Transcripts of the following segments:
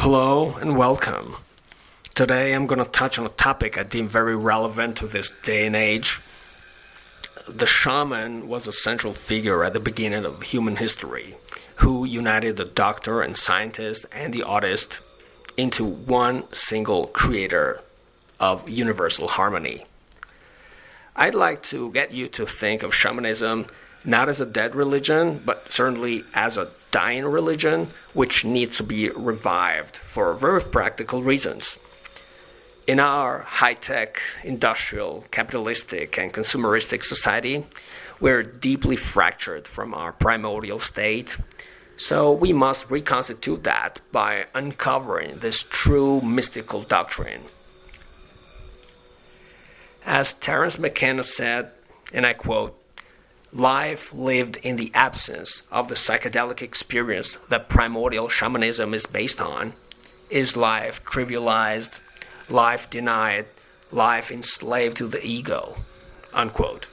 Hello and welcome. Today I'm going to touch on a topic I deem very relevant to this day and age. The shaman was a central figure at the beginning of human history who united the doctor and scientist and the artist into one single creator of universal harmony. I'd like to get you to think of shamanism not as a dead religion, but certainly as a dying religion, which needs to be revived for very practical reasons. In our high-tech, industrial, capitalistic, and consumeristic society, we're deeply fractured from our primordial state, so we must reconstitute that by uncovering this true mystical doctrine. As Terence McKenna said, and I quote, "Life lived in the absence of the psychedelic experience that primordial shamanism is based on is life trivialized, life denied, life enslaved to the ego," unquote.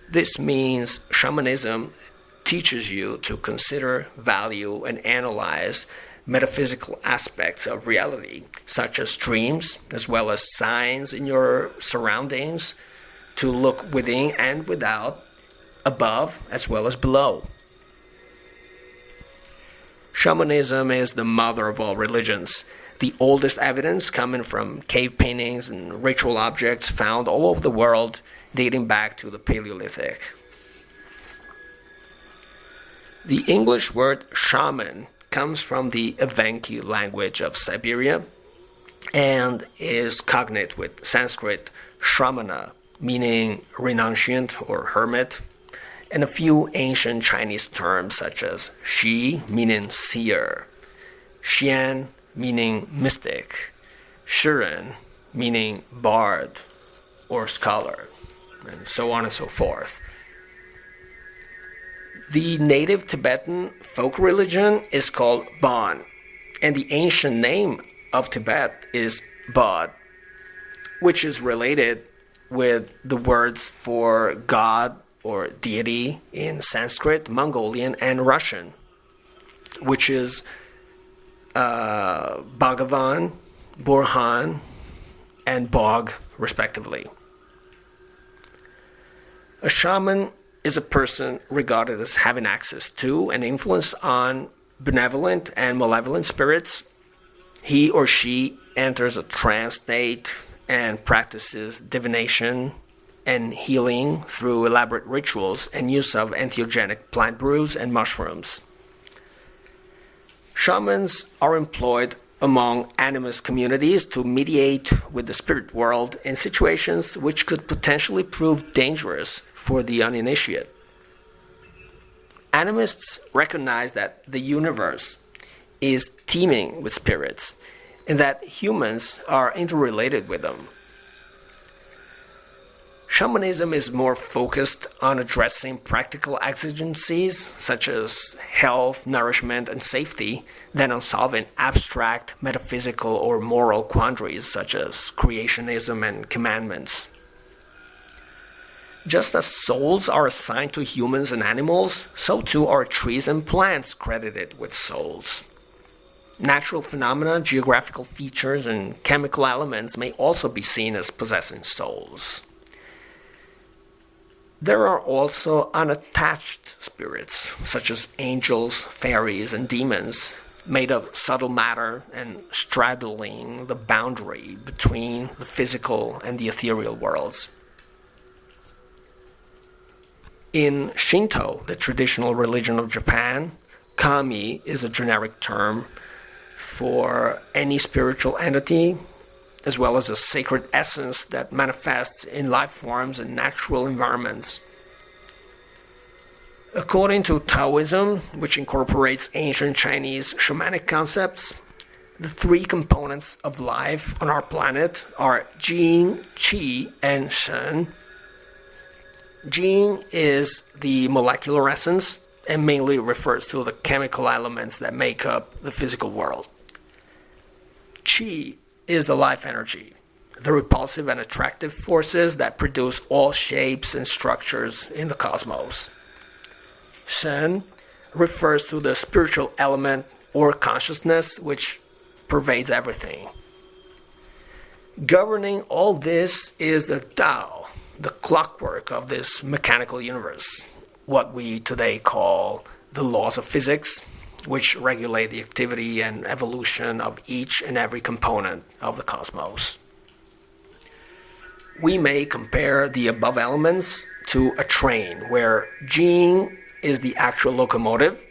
This means shamanism teaches you to consider, value, and analyze metaphysical aspects of reality, such as dreams, as well as signs in your surroundings, to look within and without, above as well as below. Shamanism is the mother of all religions. The oldest evidence coming from cave paintings and ritual objects found all over the world, dating back to the Paleolithic. The English word shaman comes from the Evenki language of Siberia and is cognate with Sanskrit shramana, meaning renunciant or hermit, and a few ancient Chinese terms such as shi, meaning seer, xian, meaning mystic, shiren, meaning bard or scholar, and so on and so forth. The native Tibetan folk religion is called Bon, and the ancient name of Tibet is Bod, which is related with the words for God or deity in Sanskrit, Mongolian, and Russian, which is Bhagavan, Burhan, and Bog, respectively. A shaman is a person regarded as having access to and influence on benevolent and malevolent spirits. He or she enters a trance state and practices divination and healing through elaborate rituals and use of entheogenic plant brews and mushrooms. Shamans are employed among animist communities to mediate with the spirit world in situations which could potentially prove dangerous for the uninitiated. Animists recognize that the universe is teeming with spirits and that humans are interrelated with them. Shamanism is more focused on addressing practical exigencies such as health, nourishment, and safety than on solving abstract, metaphysical, or moral quandaries such as creationism and commandments. Just as souls are assigned to humans and animals, so too are trees and plants credited with souls. Natural phenomena, geographical features, and chemical elements may also be seen as possessing souls. There are also unattached spirits, such as angels, fairies, and demons, made of subtle matter and straddling the boundary between the physical and the ethereal worlds. In Shinto, the traditional religion of Japan, kami is a generic term for any spiritual entity, as well as a sacred essence that manifests in life forms and natural environments. According to Taoism, which incorporates ancient Chinese shamanic concepts, the three components of life on our planet are Jing, Qi, and Shen. Jing is the molecular essence and mainly refers to the chemical elements that make up the physical world. Qi is the life energy, the repulsive and attractive forces that produce all shapes and structures in the cosmos. Shen refers to the spiritual element or consciousness which pervades everything. Governing all this is the Tao, the clockwork of this mechanical universe, what we today call the laws of physics, which regulate the activity and evolution of each and every component of the cosmos. We may compare the above elements to a train, where Jing is the actual locomotive,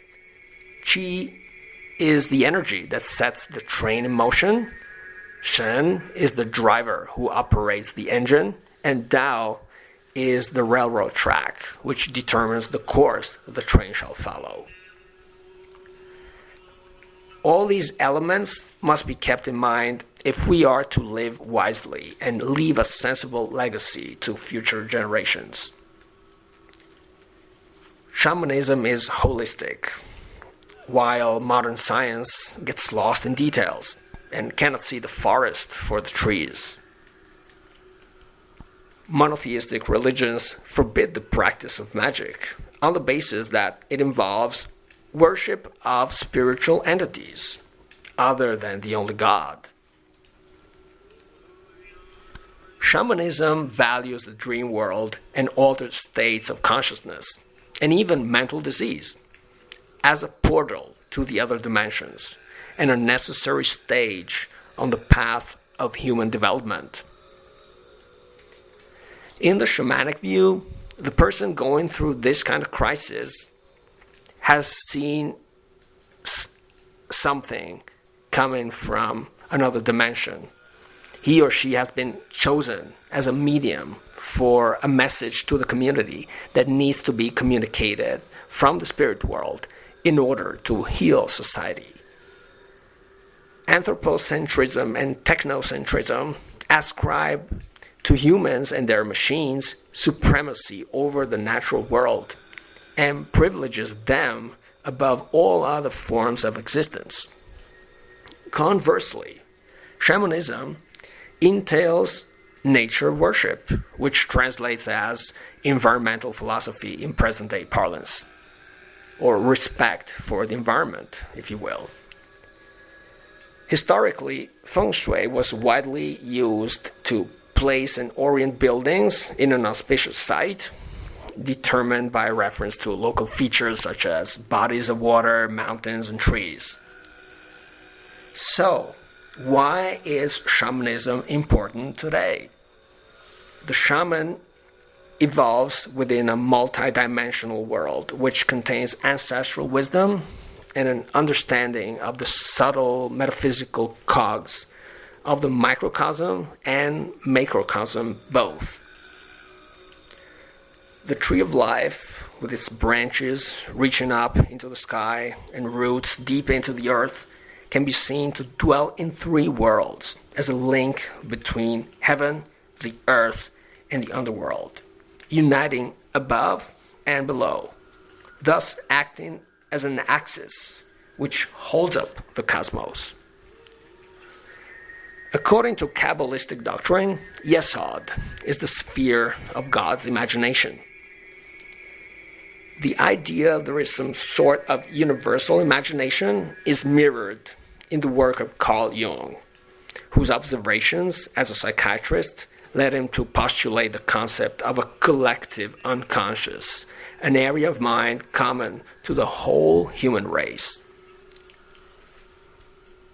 Qi is the energy that sets the train in motion, Shen is the driver who operates the engine, and Dao is the railroad track, which determines the course the train shall follow. All these elements must be kept in mind if we are to live wisely and leave a sensible legacy to future generations. Shamanism is holistic, while modern science gets lost in details and cannot see the forest for the trees. Monotheistic religions forbid the practice of magic on the basis that it involves worship of spiritual entities other than the only God. Shamanism values the dream world and altered states of consciousness, and even mental disease, as a portal to the other dimensions and a necessary stage on the path of human development. In the shamanic view, the person going through this kind of crisis has seen something coming from another dimension. He or she has been chosen as a medium for a message to the community that needs to be communicated from the spirit world in order to heal society. Anthropocentrism and technocentrism ascribe to humans and their machines supremacy over the natural world and privileges them above all other forms of existence. Conversely, shamanism entails nature worship, which translates as environmental philosophy in present-day parlance, or respect for the environment, if you will. Historically, feng shui was widely used to place and orient buildings in an auspicious site, determined by reference to local features such as bodies of water, mountains, and trees. So, why is shamanism important today? The shaman evolves within a multidimensional world which contains ancestral wisdom and an understanding of the subtle metaphysical cogs of the microcosm and macrocosm both. The tree of life, with its branches reaching up into the sky and roots deep into the earth, can be seen to dwell in three worlds as a link between heaven, the earth, and the underworld, uniting above and below, thus acting as an axis which holds up the cosmos. According to Kabbalistic doctrine, Yesod is the sphere of God's imagination. The idea there is some sort of universal imagination is mirrored in the work of Carl Jung, whose observations as a psychiatrist led him to postulate the concept of a collective unconscious, an area of mind common to the whole human race.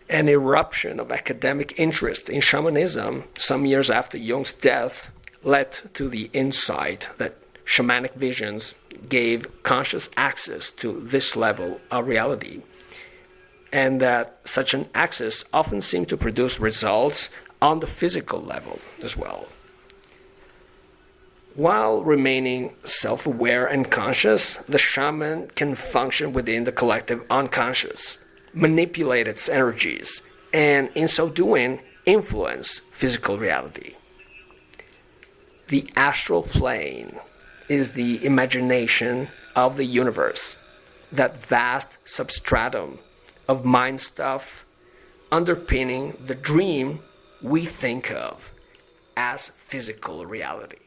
An eruption of academic interest in shamanism some years after Jung's death led to the insight that shamanic visions gave conscious access to this level of reality, and that such an access often seemed to produce results on the physical level as well. While remaining self-aware and conscious, the shaman can function within the collective unconscious, manipulate its energies, and in so doing, influence physical reality. The astral plane is the imagination of the universe, that vast substratum of mind stuff underpinning the dream we think of as physical reality.